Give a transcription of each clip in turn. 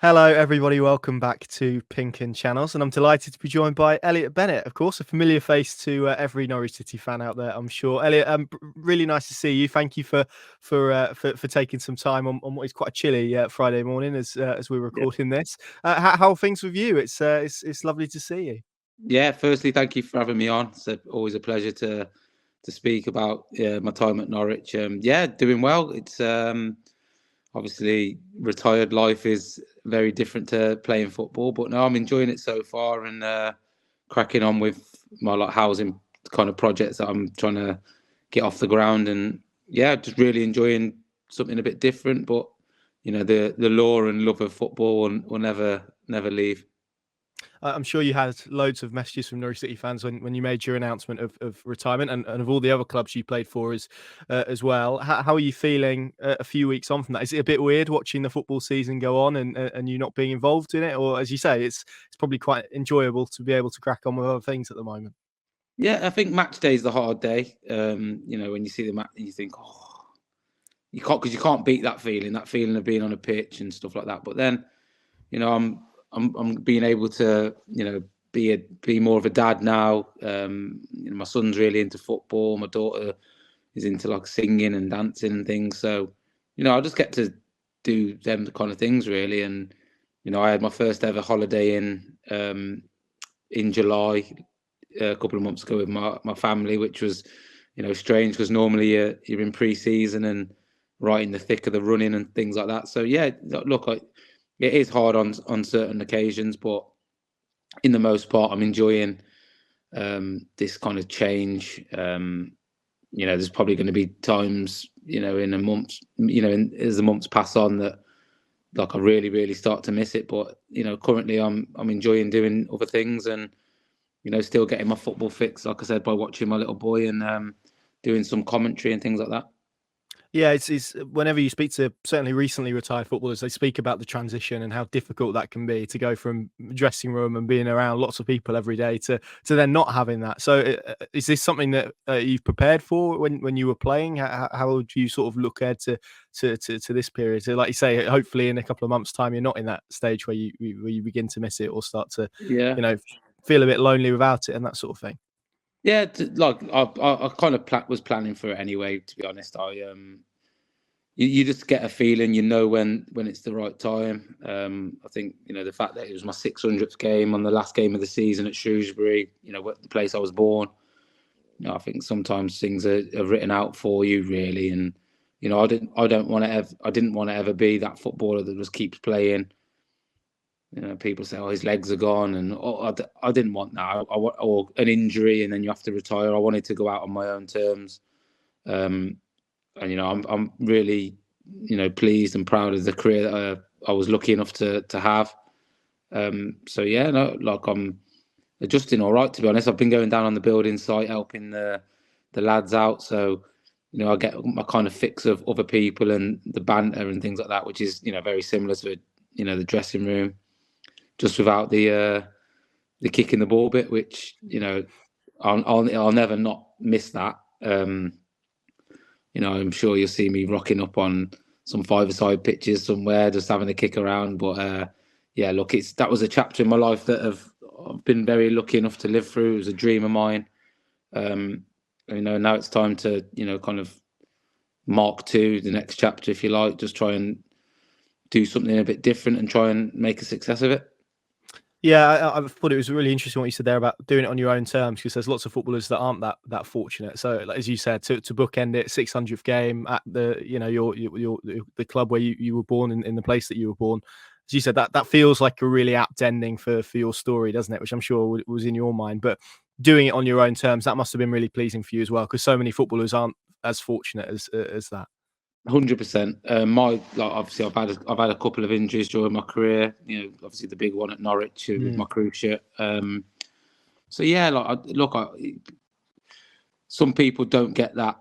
Hello, everybody. Welcome back to PinkUn Channels, and I'm delighted to be joined by Elliott Bennett, of course, a familiar face to every Norwich City fan out there, I'm sure. Elliott, really nice to see you. Thank you for taking some time on what is quite a chilly Friday morning as we're Yeah. recording this. How are things with you? It's lovely to see you. Yeah. Firstly, thank you for having me on. It's always a pleasure to speak about my time at Norwich. Yeah, doing well. It's obviously retired life is very different to playing football, but no, I'm enjoying it so far and cracking on with my housing kind of projects that I'm trying to get off the ground. And yeah, just really enjoying something a bit different. But the lore and love of football will never leave. I'm sure you had loads of messages from Norwich City fans when you made your announcement of retirement and of all the other clubs you played for as well. How are you feeling a few weeks on from that? Is it a bit weird watching the football season go on and you not being involved in it? Or as you say, it's probably quite enjoyable to be able to crack on with other things at the moment? Yeah, I think match day is the hard day. When you see the match, you think, oh, you can't because you can't beat that feeling of being on a pitch and stuff like that. But then, I'm being able to, be more of a dad now. My son's really into football. My daughter is into like singing and dancing and things. So, I just get to do them kind of things really. And I had my first ever holiday in July a couple of months ago with my family, which was, strange because normally you're in pre-season and right in the thick of the running and things like that. So yeah, look, it is hard on certain occasions, but in the most part, I'm enjoying this kind of change. There's probably going to be times, in a month, as the months pass on that like I really, really start to miss it. But currently I'm enjoying doing other things and still getting my football fix, like I said, by watching my little boy and doing some commentary and things like that. Yeah, it's whenever you speak to certainly recently retired footballers, they speak about the transition and how difficult that can be to go from dressing room and being around lots of people every day to then not having that. So, is this something that you've prepared for when you were playing? How do you sort of look ahead to this period? So, like you say, hopefully in a couple of months' time, you're not in that stage where you begin to miss it or start to, Yeah. you know, feel a bit lonely without it and that sort of thing. Yeah, like I kind of was planning for it anyway. To be honest, you just get a feeling, when it's the right time. I think the fact that it was my 600th game on the last game of the season at Shrewsbury, the place I was born. I think sometimes things are written out for you, really, and I didn't want to ever be that footballer that just keeps playing. People say, "Oh, his legs are gone," and I didn't want that. Or an injury, and then you have to retire. I wanted to go out on my own terms, and I'm really, pleased and proud of the career that I was lucky enough to have. So yeah, no, like I'm adjusting all right. To be honest, I've been going down on the building site helping the lads out. So I get my kind of fix of other people and the banter and things like that, which is very similar to the dressing room, just without the kicking the ball bit, which I'll never not miss that. I'm sure you'll see me rocking up on some five-a-side pitches somewhere, just having a kick around. But yeah, look, that was a chapter in my life that I've been very lucky enough to live through. It was a dream of mine. Now it's time to kind of mark two, the next chapter, if you like. Just try and do something a bit different and try and make a success of it. Yeah, I thought it was really interesting what you said there about doing it on your own terms, because there's lots of footballers that aren't that fortunate. So, like, as you said, to bookend it, 600th game at the your the club where you were born in the place that you were born. As you said, that feels like a really apt ending for your story, doesn't it? Which I'm sure was in your mind. But doing it on your own terms, that must have been really pleasing for you as well, because so many footballers aren't as fortunate as that. 100%. Obviously I've had a couple of injuries during my career. Obviously the big one at Norwich with my crew shirt. So yeah, some people don't get that,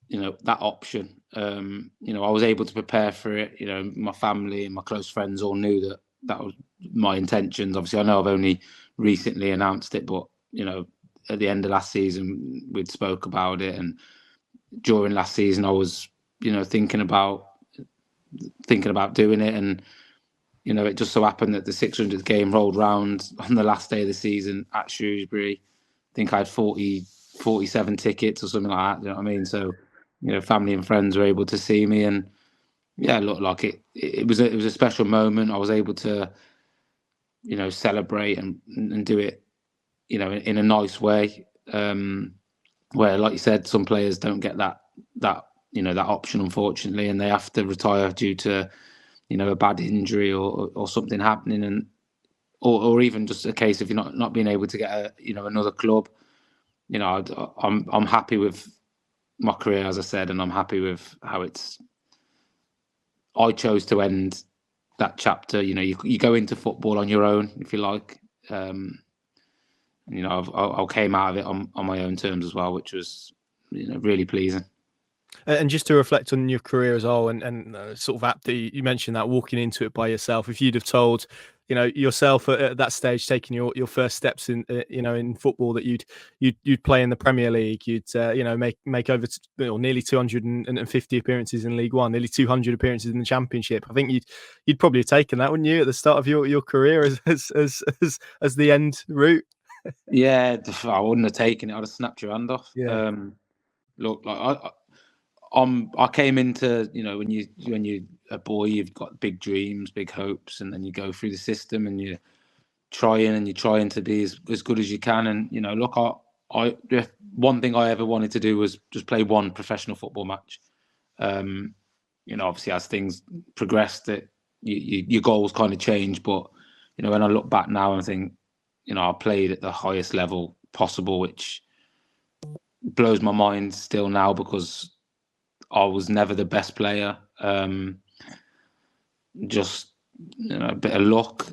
that option. I was able to prepare for it. My family and my close friends all knew that was my intentions. Obviously, I know I've only recently announced it, but at the end of last season we'd spoke about it, and during last season I was thinking about doing it, and you know, it just so happened that the 600th game rolled round on the last day of the season at Shrewsbury. I think I had 47 tickets or something like that. You know what I mean? So, you know, family and friends were able to see me, and yeah, it looked like it was a special moment. I was able to, you know, celebrate and do it, you know, in a nice way. Where, like you said, some players don't get that you know, that option, unfortunately, and they have to retire due to, you know, a bad injury or something happening, and or even just a case of you not being able to get another club. You know, I'm happy with my career, as I said, and I'm happy with how I chose to end that chapter. You know, you go into football on your own, if you like. You know, I came out of it on my own terms as well, which was, you know, really pleasing. And just to reflect on your career as well, and sort of after you mentioned that walking into it by yourself, if you'd have told, you know, yourself at that stage, taking your first steps in, you know, in football, that you'd play in the Premier League, you'd you know, make over nearly 250 appearances in League One, nearly 200 appearances in the Championship, I think you'd probably have taken that, wouldn't you, at the start of your career as the end route? Yeah, I wouldn't have taken it. I'd have snapped your hand off. Yeah. Look, like I came into, you know, when you're a boy, you've got big dreams, big hopes, and then you go through the system and you're trying to be as good as you can. And, you know, look, I one thing I ever wanted to do was just play one professional football match. You know, obviously as things progressed, that your goals kind of change. But, you know, when I look back now and think, you know, I played at the highest level possible, which blows my mind still now, because I was never the best player. Just, you know, a bit of luck.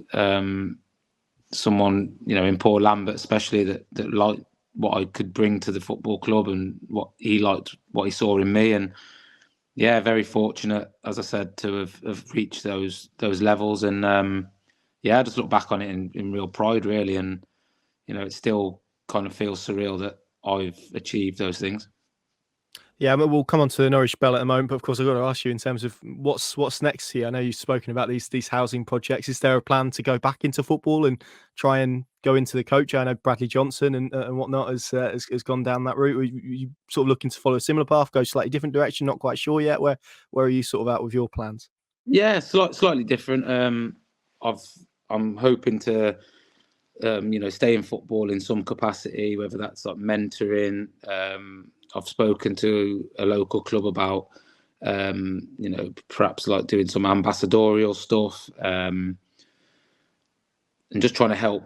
Someone, you know, in Paul Lambert especially, that liked what I could bring to the football club and what he liked, what he saw in me. And yeah, very fortunate, as I said, to have reached those levels. And yeah, I just look back on it in real pride, really. And, you know, it still kind of feels surreal that I've achieved those things. Yeah, but we'll come on to the Norwich Bell at the moment. But of course, I've got to ask you in terms of what's next here. I know you've spoken about these housing projects. Is there a plan to go back into football and try and go into the coach? I know Bradley Johnson and whatnot has gone down that route. Are you sort of looking to follow a similar path, go slightly different direction? Not quite sure yet. Where are you sort of at with your plans? Yeah, slightly different. I'm hoping to, you know, stay in football in some capacity, whether that's like mentoring. I've spoken to a local club about, you know, perhaps like doing some ambassadorial stuff, and just trying to help.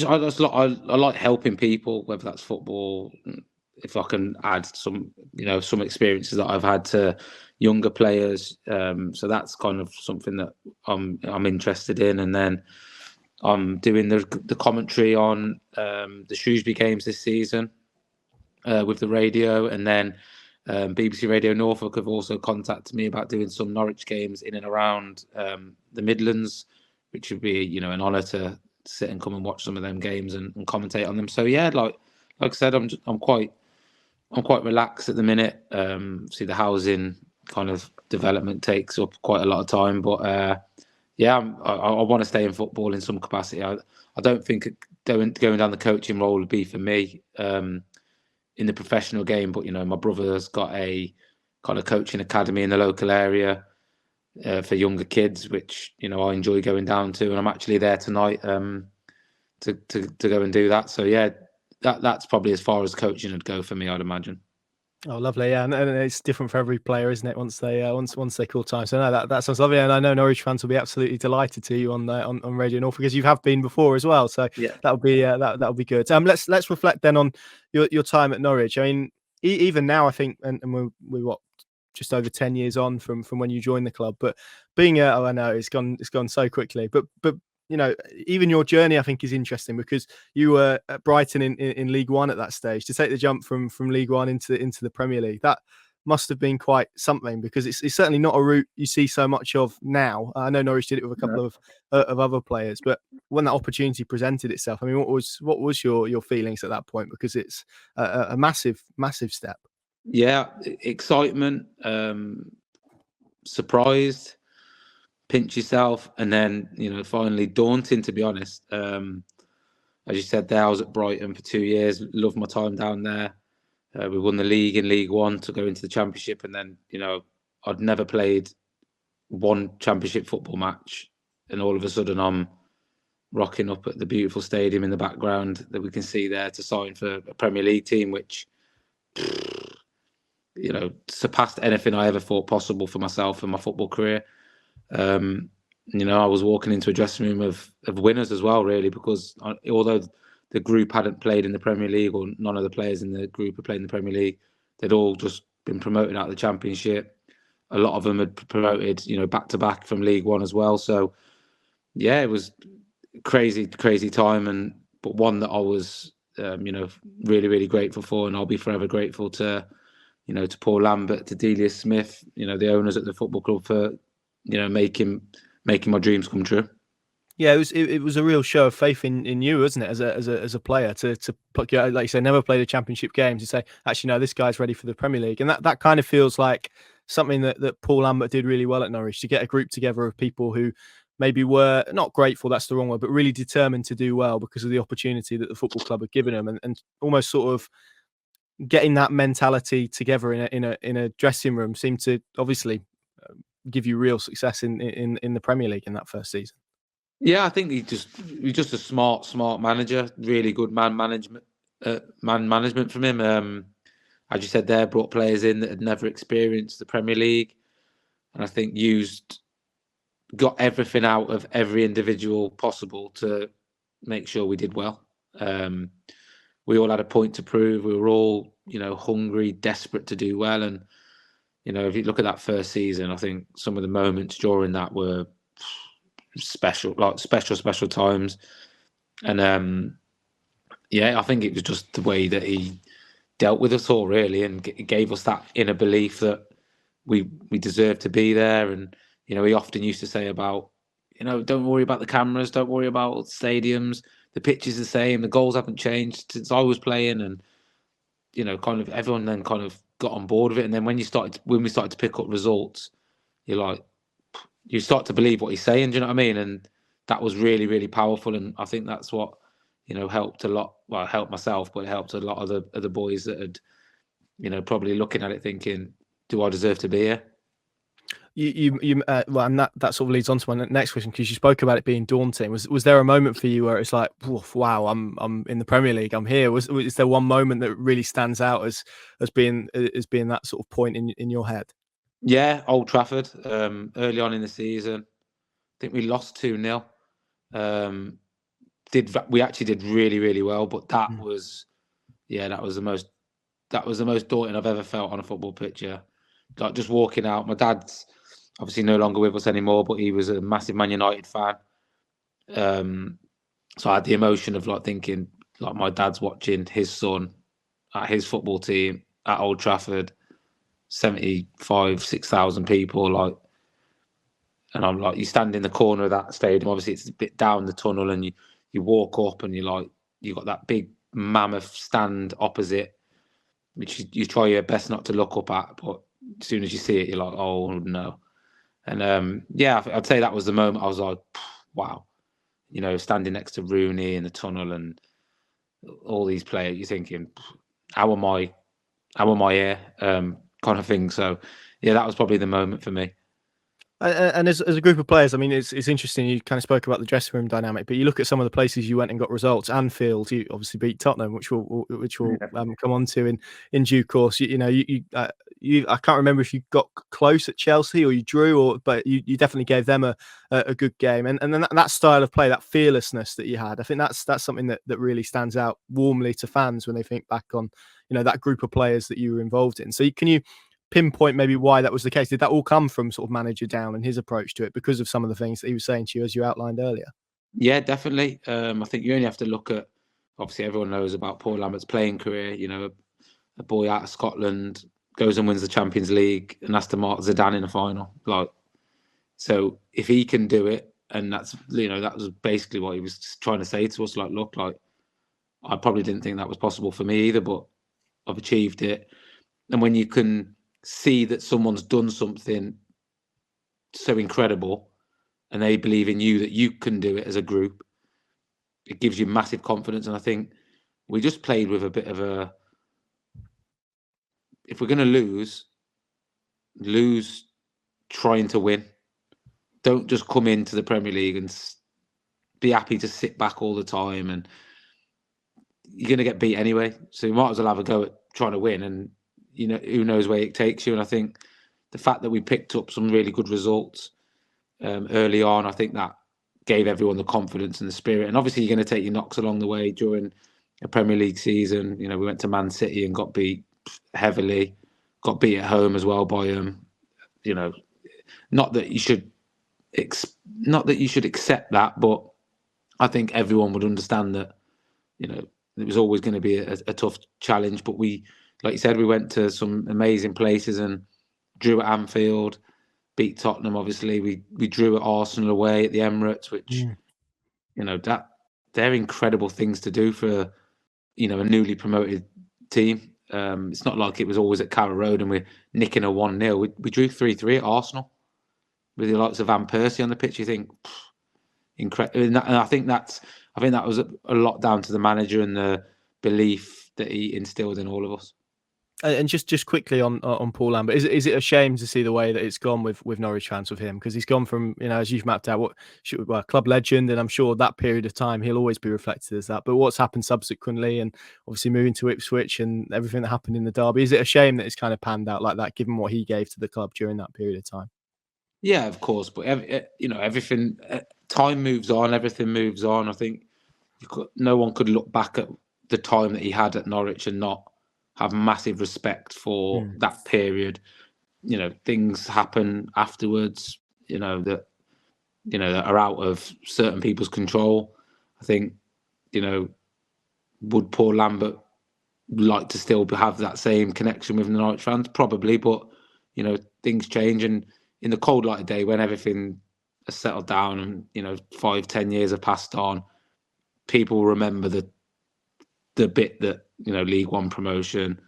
I like helping people, whether that's football. If I can add some, you know, some experiences that I've had to younger players, so that's kind of something that I'm interested in. And then I'm doing the commentary on the Shrewsbury games this season with the radio, and then BBC Radio Norfolk have also contacted me about doing some Norwich games in and around the Midlands, which would be, you know, an honour to sit and come and watch some of them games and commentate on them. So yeah, like I said, I'm quite relaxed at the minute. See, the housing kind of development takes up quite a lot of time, but yeah, I want to stay in football in some capacity. I don't think going down the coaching role would be for me in the professional game. But, you know, my brother's got a kind of coaching academy in the local area for younger kids, which, you know, I enjoy going down to, and I'm actually there tonight to go and do that. So yeah, that's probably as far as coaching would go for me, I'd imagine. Oh, lovely! Yeah, and it's different for every player, isn't it? Once they call time. So no, that sounds lovely, and I know Norwich fans will be absolutely delighted to you on Radio North, because you have been before as well. So Yeah, that'll be that'll be good. Let's reflect then on your time at Norwich. I mean, even now, I think, and we're what, just over 10 years on from when you joined the club. But being I know it's gone so quickly, but you know, even your journey, I think, is interesting, because you were at Brighton in League One at that stage. To take the jump from League One into the Premier League, that must have been quite something, because it's certainly not a route you see so much of now. I know Norwich did it with a couple of other players, but when that opportunity presented itself, I mean, what was your feelings at that point? Because it's a massive step. Yeah, excitement, surprised, pinch yourself, and then finally daunting, to be honest. As you said there, I was at Brighton for 2 years. Loved my time down there. We won the league in League One to go into the Championship, and then I'd never played one Championship football match, and all of a sudden I'm rocking up at the beautiful stadium in the background that we can see there to sign for a Premier League team, which surpassed anything I ever thought possible for myself and my football career. I was walking into a dressing room of winners as well, really, because although the group hadn't played in the Premier League, or none of the players in the group had played in the Premier League, they'd all just been promoted out of the Championship. A lot of them had promoted, back to back from League One as well. So, yeah, it was crazy time, but one that I was, really, really grateful for, and I'll be forever grateful to, to Paul Lambert, to Delia Smith, the owners at the football club for, making my dreams come true. Yeah, it was a real show of faith in you, wasn't it, as a player, to put, like you say, never played a Championship game, to say, actually, no, this guy's ready for the Premier League. And that kind of feels like something that Paul Lambert did really well at Norwich, to get a group together of people who maybe were not grateful, that's the wrong word, but really determined to do well because of the opportunity that the football club had given them, and almost sort of getting that mentality together in a dressing room seemed to obviously give you real success in the Premier League in that first season. Yeah, I think he's just a smart manager. Really good man management from him. As you said there, brought players in that had never experienced the Premier League, and I think got everything out of every individual possible to make sure we did well. We all had a point to prove. We were all, hungry, desperate to do well. And, if you look at that first season, I think some of the moments during that were special times. And, I think it was just the way that he dealt with us all, really, and gave us that inner belief that we deserved to be there. And, he often used to say about, don't worry about the cameras, don't worry about stadiums. The pitch is the same. The goals haven't changed since I was playing, and kind of everyone then kind of got on board with it. And then when we started to pick up results, you start to believe what he's saying. Do you know what I mean? And that was really, really powerful. And I think that's what helped a lot. Well, it helped myself, but it helped a lot of the boys that had probably looking at it thinking, "Do I deserve to be here?" Well, and that sort of leads on to my next question, because you spoke about it being daunting. Was there a moment for you where it's like, wow, I'm in the Premier League, I'm here? Is there one moment that really stands out as being that sort of point in your head? Yeah, Old Trafford. Early on in the season, I think we lost 2-0. We actually did really, really well, but that was the most daunting I've ever felt on a football pitch. Yeah. Like just walking out. My dad's obviously no longer with us anymore, but he was a massive Man United fan. So I had the emotion of like thinking, like my dad's watching his son at his football team at Old Trafford, 6,000 people, like, and I'm like, you stand in the corner of that stadium. Obviously, it's a bit down the tunnel, and you walk up, and you got that big mammoth stand opposite, which you try your best not to look up at, but as soon as you see it, you're like, oh no. And I'd say that was the moment I was like, wow, standing next to Rooney in the tunnel and all these players, you're thinking, how am I here? Kind of thing. So yeah, that was probably the moment for me. And as a group of players, I mean, it's interesting. You kind of spoke about the dressing room dynamic, but you look at some of the places you went and got results. Anfield, you obviously beat Tottenham, which we'll come on to in due course. I can't remember if you got close at Chelsea or you drew, but you definitely gave them a good game. And then that style of play, that fearlessness that you had, I think that's something that really stands out warmly to fans when they think back on that group of players that you were involved in. So can you pinpoint maybe why that was the case? Did that all come from sort of manager down and his approach to it because of some of the things that he was saying to you as you outlined earlier? Yeah, definitely. I think you only have to look at, obviously everyone knows about Paul Lambert's playing career, a boy out of Scotland goes and wins the Champions League and has to mark Zidane in the final. So if he can do it, and that was basically what he was trying to say to us, look, I probably didn't think that was possible for me either, but I've achieved it. And when you can see that someone's done something so incredible, and they believe in you that you can do it as a group, it gives you massive confidence. And I think we just played with a bit of a, if we're going to lose trying to win. Don't just come into the Premier League and be happy to sit back all the time, and you're going to get beat anyway. So you might as well have a go at trying to win, and who knows where it takes you. And I think the fact that we picked up some really good results early on, I think that gave everyone the confidence and the spirit. And obviously, you're going to take your knocks along the way during a Premier League season. We went to Man City and got beat heavily, got beat at home as well by not that you should accept that, but I think everyone would understand that it was always going to be a tough challenge. But we, like you said, we went to some amazing places and drew at Anfield, beat Tottenham. Obviously, we drew at Arsenal away at the Emirates, which that they're incredible things to do for a newly promoted team. It's not like it was always at Carrow Road and we're nicking a 1-0. We drew 3-3 at Arsenal with the likes of Van Persie on the pitch. You think incredible, and I think that was a lot down to the manager and the belief that he instilled in all of us. And just quickly on Paul Lambert, is it a shame to see the way that it's gone with Norwich fans with him? Because he's gone from, as you've mapped out, club legend, and I'm sure that period of time he'll always be reflected as that. But what's happened subsequently, and obviously moving to Ipswich and everything that happened in the derby, is it a shame that it's kind of panned out like that, given what he gave to the club during that period of time? Yeah, of course, but everything, time moves on, everything moves on. I think no one could look back at the time that he had at Norwich and not have massive respect for that period. Things happen afterwards, that are out of certain people's control. I think, would Paul Lambert like to still have that same connection with the Norwich fans? Probably, but things change, and in the cold light of day, when everything has settled down and 5-10 years have passed on, people remember the bit that League One promotion.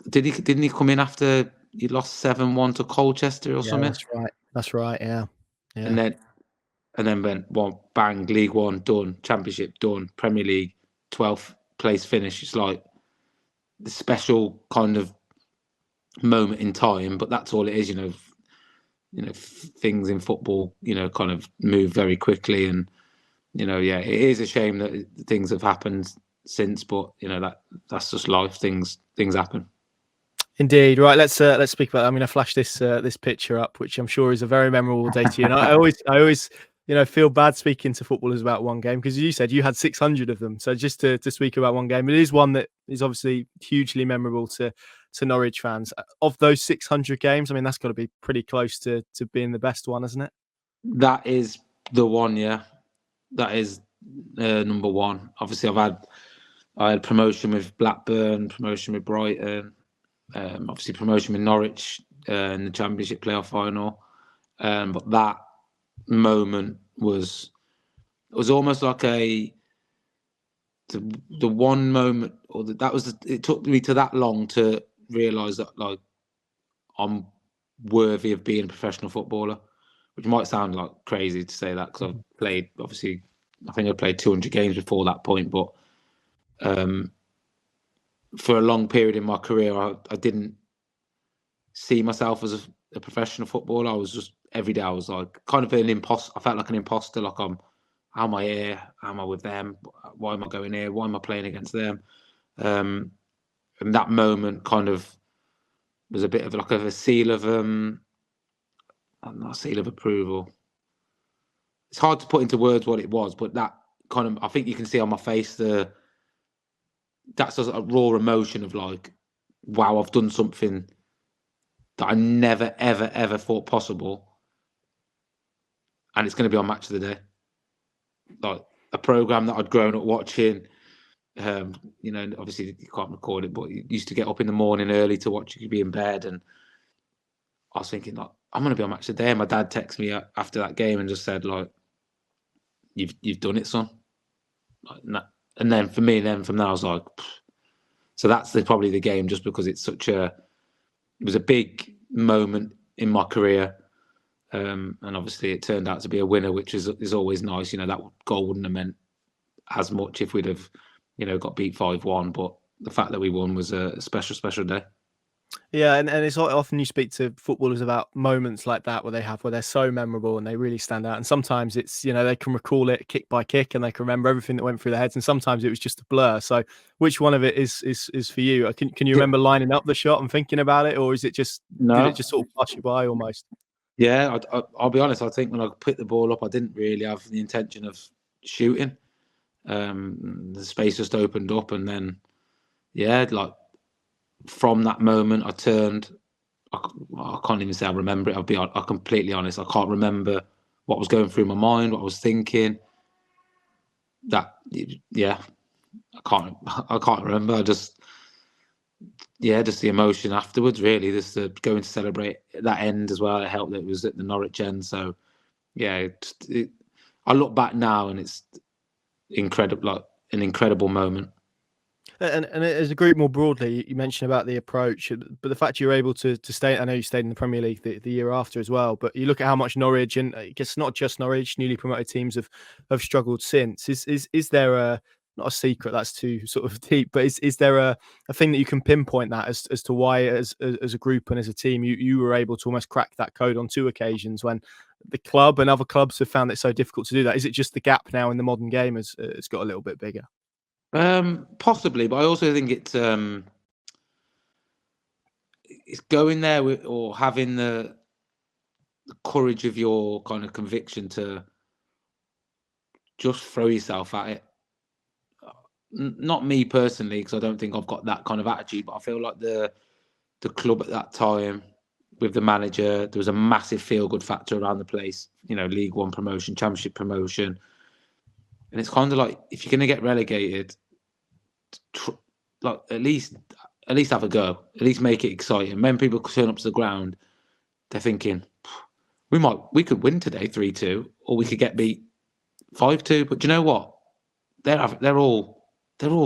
Didn't he come in after he lost 7-1 to Colchester or something? That's right. Yeah. And then went bang, League One done, Championship done, Premier League 12th place finish. It's like the special kind of moment in time, but that's all it is. Things in football, kind of move very quickly, and it is a shame that things have happened since, but that's just life. Things happen. Indeed. Right. Let's speak about. I'm going to flash this picture up, which I'm sure is a very memorable day to you. And I always feel bad speaking to footballers about one game, because you said you had 600 of them. So just to speak about one game, it is one that is obviously hugely memorable to Norwich fans. Of those 600 games, I mean, that's got to be pretty close to being the best one, isn't it? That is the one. Yeah, that is number one. Obviously, I had promotion with Blackburn, promotion with Brighton. Obviously promotion with Norwich in the Championship playoff final, but that moment was almost like the one moment, or it took me to that long to realise that like I'm worthy of being a professional footballer, which might sound like crazy to say that, because I've played, obviously I think I played 200 games before that point, but for a long period in my career, I didn't see myself as a professional footballer. I was just, every day I was like kind of an imposter. I felt like an imposter. Like, how am I here? How am I with them? Why am I going here? Why am I playing against them? And that moment kind of was a bit of like a seal of not a seal of approval. It's hard to put into words what it was, but that kind of, I think you can see on my face that's a raw emotion of like, wow, I've done something that I never, ever, ever thought possible. And it's going to be on Match of the Day. Like a programme that I'd grown up watching. Obviously you can't record it, but you used to get up in the morning early to watch. You could be in bed, and I was thinking, like, I'm going to be on Match of the Day. And my dad texted me after that game and just said, like, you've done it, son. Like, and then for me, from there, I was like, pfft. So that's probably the game, just because it was a big moment in my career. And obviously it turned out to be a winner, which is always nice. That goal wouldn't have meant as much if we'd have, got beat 5-1. But the fact that we won was a special, special day. Yeah, and it's often you speak to footballers about moments like that where they're so memorable and they really stand out. And sometimes it's, they can recall it kick by kick and they can remember everything that went through their heads. And sometimes it was just a blur. So which one of it is for you? Can you remember lining up the shot and thinking about it, or is it just did it just sort of pass you by almost? Yeah, I'll be honest. I think when I picked the ball up, I didn't really have the intention of shooting. The space just opened up, and then from that moment, I turned. I can't even say I remember it. I'm completely honest. I can't remember what was going through my mind, what I was thinking. I can't remember. I just the emotion afterwards, really. Just going to celebrate that end as well. It helped that it was at the Norwich end. So, I look back now and it's incredible, like an incredible moment. And as a group more broadly, you mentioned about the approach, but the fact you're able to stay, I know you stayed in the Premier League the year after as well, but you look at how much Norwich, and I guess not just Norwich, newly promoted teams have struggled since. Is there not a secret, that's too sort of deep, but is there a thing that you can pinpoint that as to why as a group and as a team you were able to almost crack that code on 2 occasions when the club and other clubs have found it so difficult to do that? Is it just the gap now in the modern game has got a little bit bigger? Possibly, but I also think it's going there or having the courage of your kind of conviction to just throw yourself at it. Not me personally, because I don't think I've got that kind of attitude, but I feel like the club at that time with the manager, there was a massive feel-good factor around the place. League One promotion, Championship promotion, and it's kind of like if you're going to get relegated, at least have a go. At least make it exciting. When people turn up to the ground, they're thinking we could win today 3-2, or we could get beat 5-2. But do you know what? They're all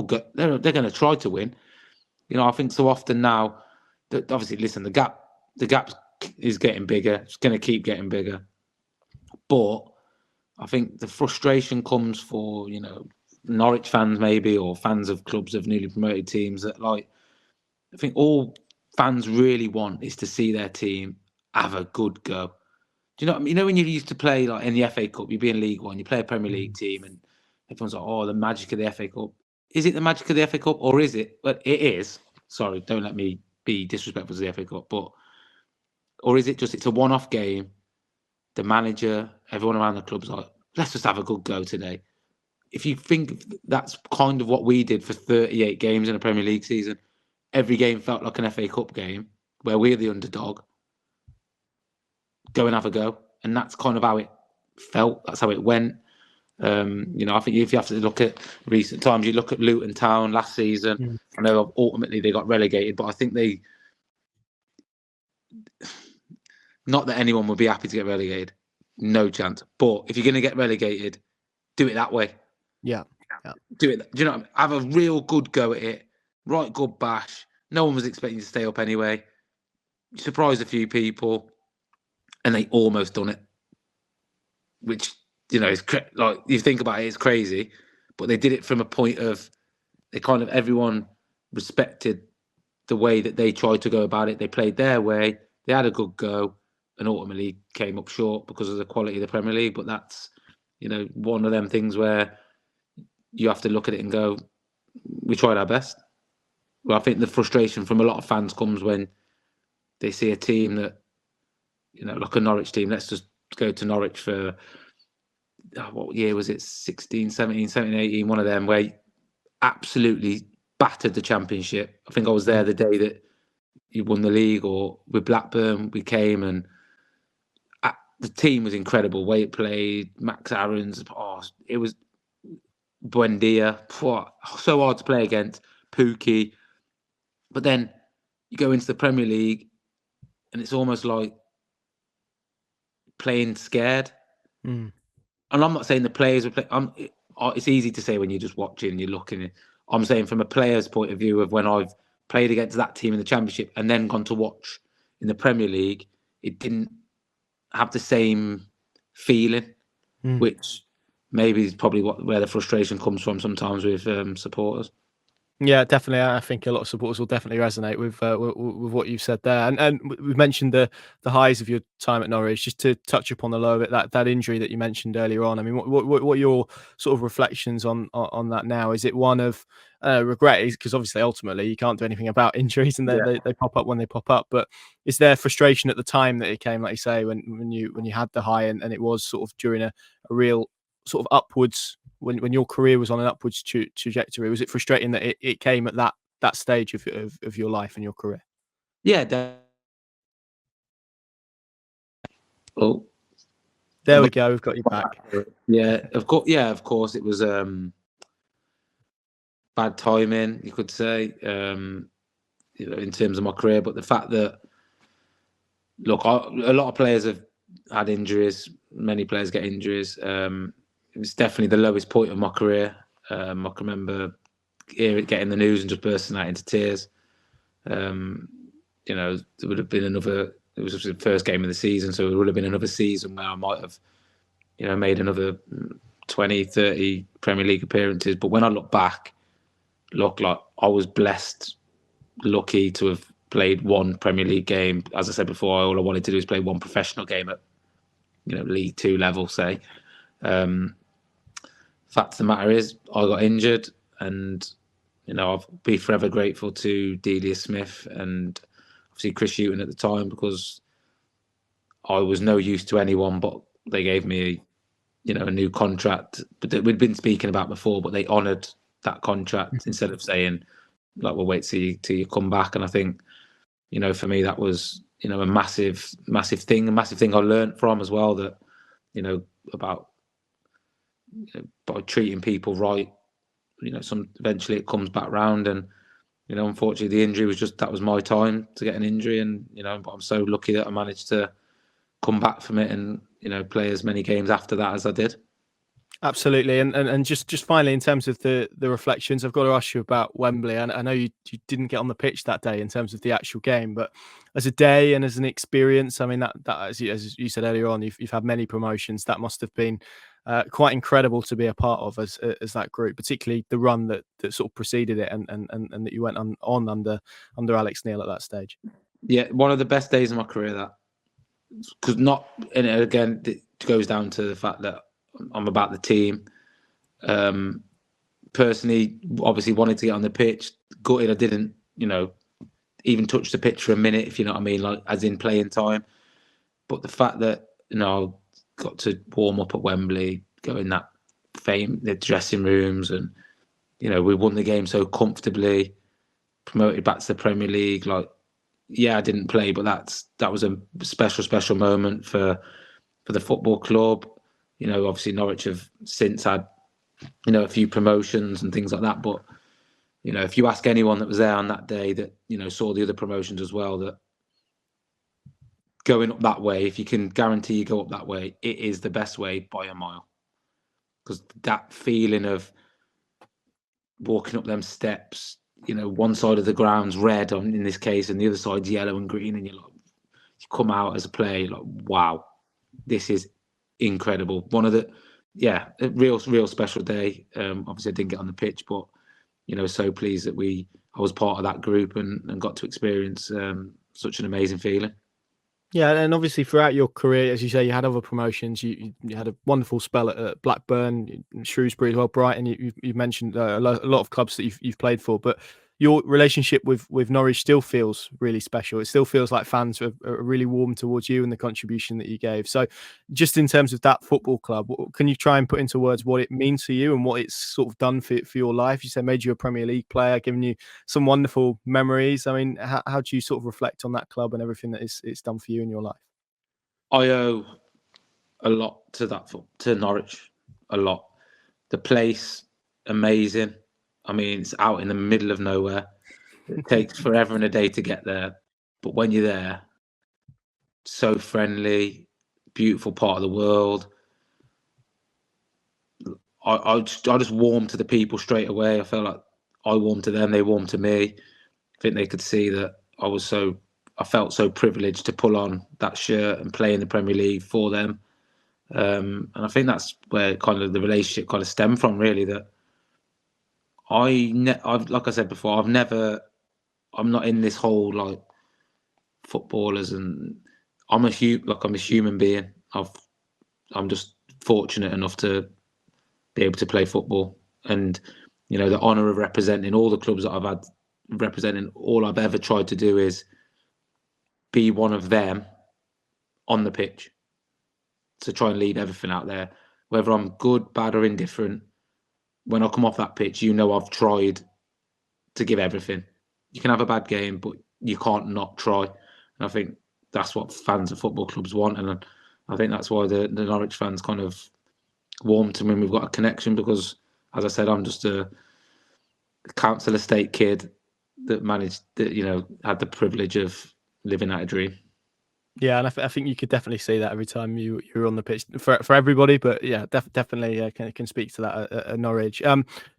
good. They're going to try to win. I think so often now that obviously, listen, the gap is getting bigger. It's going to keep getting bigger. But I think the frustration comes for Norwich fans maybe, or fans of clubs of newly promoted teams, that I think all fans really want is to see their team have a good go. Do you know what I mean? When you used to play like in the FA Cup, you'd be in League One, you play a Premier League team, and everyone's like, "Oh, the magic of the FA Cup." Is it the magic of the FA Cup, or is it? Well, it is. Sorry, don't let me be disrespectful to the FA Cup, or is it just it's a one-off game? The manager, everyone around the club's like, "Let's just have a good go today." If you think that's kind of what we did for 38 games in a Premier League season, every game felt like an FA Cup game where we're the underdog. Go and have a go. And that's kind of how it felt. That's how it went. I think if you have to look at recent times, you look at Luton Town last season. I know ultimately they got relegated, but I think not that anyone would be happy to get relegated. No chance. But if you're going to get relegated, do it that way. Yeah. Do it. Do you know what I mean? Have a real good go at it. Right, good bash. No one was expecting to stay up anyway. You surprised a few people, and they almost done it. Which is like you think about it, it's crazy, but they did it from a point of everyone respected the way that they tried to go about it. They played their way. They had a good go, and ultimately came up short because of the quality of the Premier League. But that's one of them things where you have to look at it and go, we tried our best. Well, I think the frustration from a lot of fans comes when they see a team that, like a Norwich team. Let's just go to Norwich for, what year was it? 16, 17, 18, one of them, where absolutely battered the Championship. I think I was there the day that you won the league, or with Blackburn, we came and the team was incredible. Way it played, Max Aarons, it was Buendia, so hard to play against, Pookie. But then you go into the Premier League and it's almost like playing scared. And I'm not saying the players were playing. It's easy to say when you're just watching, you're looking. I'm saying from a player's point of view of when I've played against that team in the Championship and then gone to watch in the Premier League, it didn't have the same feeling, which maybe is probably where the frustration comes from sometimes with supporters. Yeah, definitely. I think a lot of supporters will definitely resonate with what you've said there. And we mentioned the highs of your time at Norwich. Just to touch upon the low of it, that injury that you mentioned earlier on. I mean, what are your sort of reflections on that now? Is it one of regret? Because obviously, ultimately, you can't do anything about injuries, and they pop up when they pop up. But is there frustration at the time that it came, like you say, when you had the high and it was sort of during a real sort of upwards, when your career was on an upwards trajectory? Was it frustrating that it came at that stage of your life and your career? Yeah. Oh, there we go. We've got you back. Yeah, of course. Yeah, of course. It was bad timing, you could say, in terms of my career. But the fact that, look, a lot of players have had injuries. Many players get injuries. It was definitely the lowest point of my career. I can remember getting the news and just bursting out into tears. There would have been another. It was the first game of the season, so it would have been another season where I might have, made another 20, 30 Premier League appearances. But when I look back, like I was blessed, lucky to have played one Premier League game. As I said before, all I wanted to do is play one professional game at, League Two level, say. Fact of the matter is, I got injured, and I'll be forever grateful to Delia Smith and obviously Chris Hughton at the time, because I was no use to anyone, but they gave me a new contract that we'd been speaking about before, but they honoured that contract instead of saying, like, we'll wait till you come back. And I think, for me, that was, a massive thing I learned from as well, that, about by treating people right, eventually it comes back round. And, unfortunately the injury was that was my time to get an injury. And, but I'm so lucky that I managed to come back from it and, play as many games after that as I did. Absolutely. And just finally, in terms of the reflections, I've got to ask you about Wembley. And I know you didn't get on the pitch that day in terms of the actual game, but as a day and as an experience, I mean, that as you said earlier on, you've had many promotions. That must have been quite incredible to be a part of as that group, particularly the run that sort of preceded it and that you went on under Alex Neil at that stage. Yeah, one of the best days of my career, that. Because and again, it goes down to the fact that I'm about the team. Personally, obviously wanted to get on the pitch. Gutted I didn't, even touch the pitch for a minute, if you know what I mean, like as in playing time. But the fact that, I got to warm up at Wembley, go in the dressing rooms, and, we won the game so comfortably, promoted back to the Premier League. Like, yeah, I didn't play, but that was a special moment for the football club. Obviously Norwich have since had, a few promotions and things like that. But, if you ask anyone that was there on that day that, saw the other promotions as well, that going up that way, if you can guarantee you go up that way, it is the best way by a mile. Because that feeling of walking up them steps, one side of the ground's red in this case, and the other side's yellow and green, and you come out as a player, you're like, wow, this is incredible. One of the, a real special day. Obviously I didn't get on the pitch, but, so pleased that I was part of that group and got to experience such an amazing feeling. Yeah, and obviously throughout your career, as you say, you had other promotions. You had a wonderful spell at Blackburn, Shrewsbury as well, Brighton. You mentioned a lot of clubs that you've played for, but your relationship with Norwich still feels really special. It still feels like fans are really warm towards you and the contribution that you gave. So just in terms of that football club, can you try and put into words what it means for you and what it's sort of done for your life? You said made you a Premier League player, given you some wonderful memories. I mean, how do you sort of reflect on that club and everything that it's done for you in your life? I owe a lot to Norwich, a lot. The place, amazing. I mean, it's out in the middle of nowhere. It takes forever and a day to get there. But when you're there, so friendly, beautiful part of the world. I just warmed to the people straight away. I felt like I warmed to them, they warmed to me. I think they could see that I was so I felt so privileged to pull on that shirt and play in the Premier League for them. And I think that's where kind of the relationship kind of stemmed from, really. That I've like I said before, I'm not in this whole like footballers, and I'm a human being. I'm just fortunate enough to be able to play football, and the honour of representing all the clubs that I've had, representing all I've ever tried to do is be one of them on the pitch, to try and leave everything out there, whether I'm good, bad, or indifferent. When I come off that pitch, I've tried to give everything. You can have a bad game, but you can't not try. And I think that's what fans of football clubs want, and I think that's why the Norwich fans kind of warm to me. We've got a connection because, as I said, I'm just a council estate kid that had the privilege of living out a dream. Yeah, and I think you could definitely see that every time you're on the pitch for everybody. But yeah, definitely can speak to that at Norwich.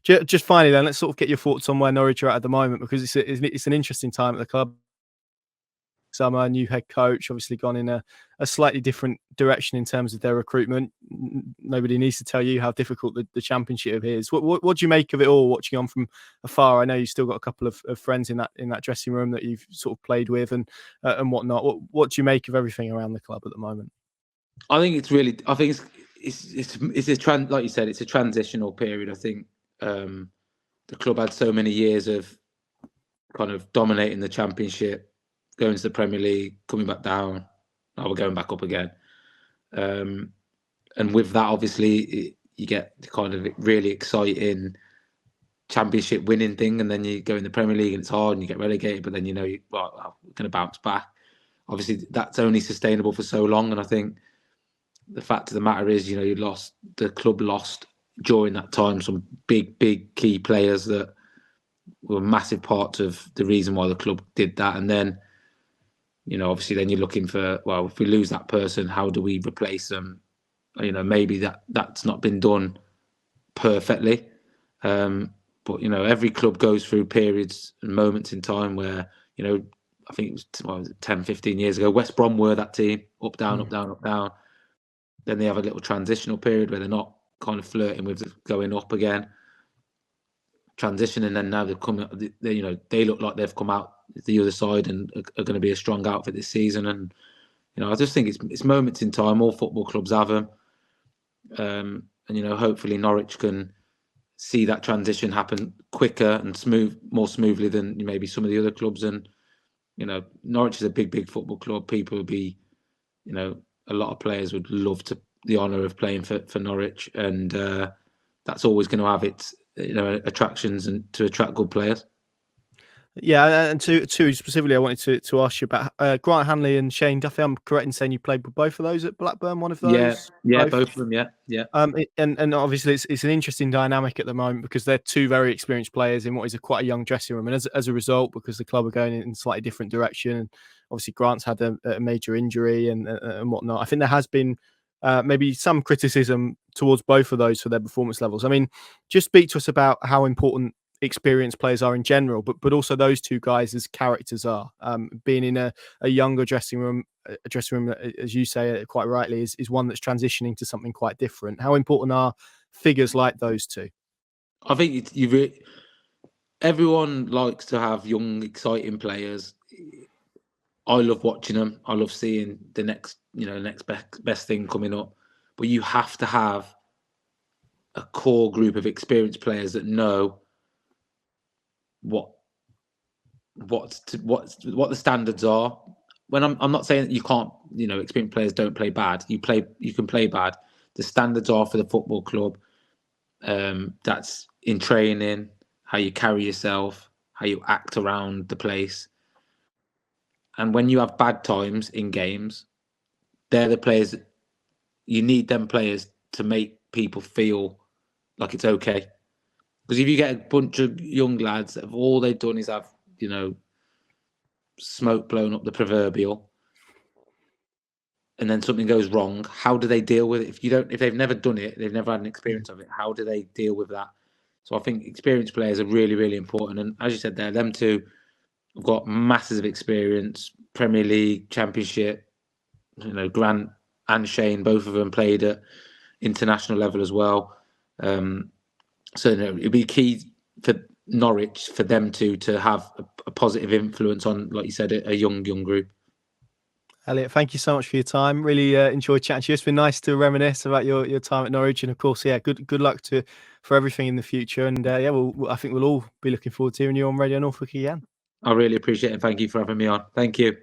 Just finally, then let's sort of get your thoughts on where Norwich are at the moment, because it's an interesting time at the club. Summer, new head coach, obviously gone in a slightly different direction in terms of their recruitment. Nobody needs to tell you how difficult the championship is. What do you make of it all, watching on from afar? I know you've still got a couple of friends in that dressing room that you've sort of played with and whatnot. What do you make of everything around the club at the moment? I think it's like you said, it's a transitional period. I think the club had so many years of kind of dominating the championship, going to the Premier League, coming back down. Now we're going back up again. And with that, obviously, you get the kind of really exciting championship winning thing, and then you go in the Premier League and it's hard and you get relegated, but then we're going to bounce back. Obviously, that's only sustainable for so long, and I think the fact of the matter is, the club lost during that time some big key players that were massive parts of the reason why the club did that, and then obviously then you're looking for, well, if we lose that person, how do we replace them? Maybe that's not been done perfectly. But, every club goes through periods and moments in time where, I think it was 10, 15 years ago, West Brom were that team, up, down, up, down, up, down. Then they have a little transitional period where they're not kind of flirting with going up again. Transitioning, and then now they've come, they look like they've come out the other side and are going to be a strong outfit this season. And I just think it's moments in time. All football clubs have them, and hopefully Norwich can see that transition happen quicker and more smoothly than maybe some of the other clubs. And Norwich is a big football club. People would be, a lot of players would love the honour of playing for Norwich, and that's always going to have its attractions and to attract good players. Yeah, and two specifically, I wanted to ask you about Grant Hanley and Shane Duffy. I'm correct in saying you played with both of those at Blackburn. One of those, yeah, both of them, yeah. And obviously it's an interesting dynamic at the moment because they're two very experienced players in what is quite a young dressing room, and as a result, because the club are going in a slightly different direction, and obviously Grant's had a major injury and whatnot. I think there has been maybe some criticism towards both of those for their performance levels. I mean, just speak to us about how important experienced players are in general, but also those two guys as characters are. Being in a younger dressing room, as you say quite rightly, is one that's transitioning to something quite different. How important are figures like those two? I think everyone likes to have young, exciting players. I love watching them. I love seeing the next best thing coming up. But you have to have a core group of experienced players that know what the standards are. When I'm not saying that you can't, experienced players don't play bad. You can play bad. The standards are for the football club. That's in training, how you carry yourself, how you act around the place. And when you have bad times in games, they're the players. You need them players to make people feel like it's okay. Because if you get a bunch of young lads that all they've done is have, smoke blown up the proverbial, and then something goes wrong, how do they deal with it? If they've never done it, they've never had an experience of it, how do they deal with that? So I think experienced players are really, really important. And as you said there, them two I've got masses of experience, Premier League, Championship. Grant and Shane, both of them played at international level as well. So it'd be key for Norwich for them to have a positive influence on, like you said, a young group. Elliott, thank you so much for your time. Really enjoyed chatting to you. It's been nice to reminisce about your time at Norwich, and of course, good luck for everything in the future. And I think we'll all be looking forward to hearing you on Radio Norfolk again. I really appreciate it. Thank you for having me on. Thank you.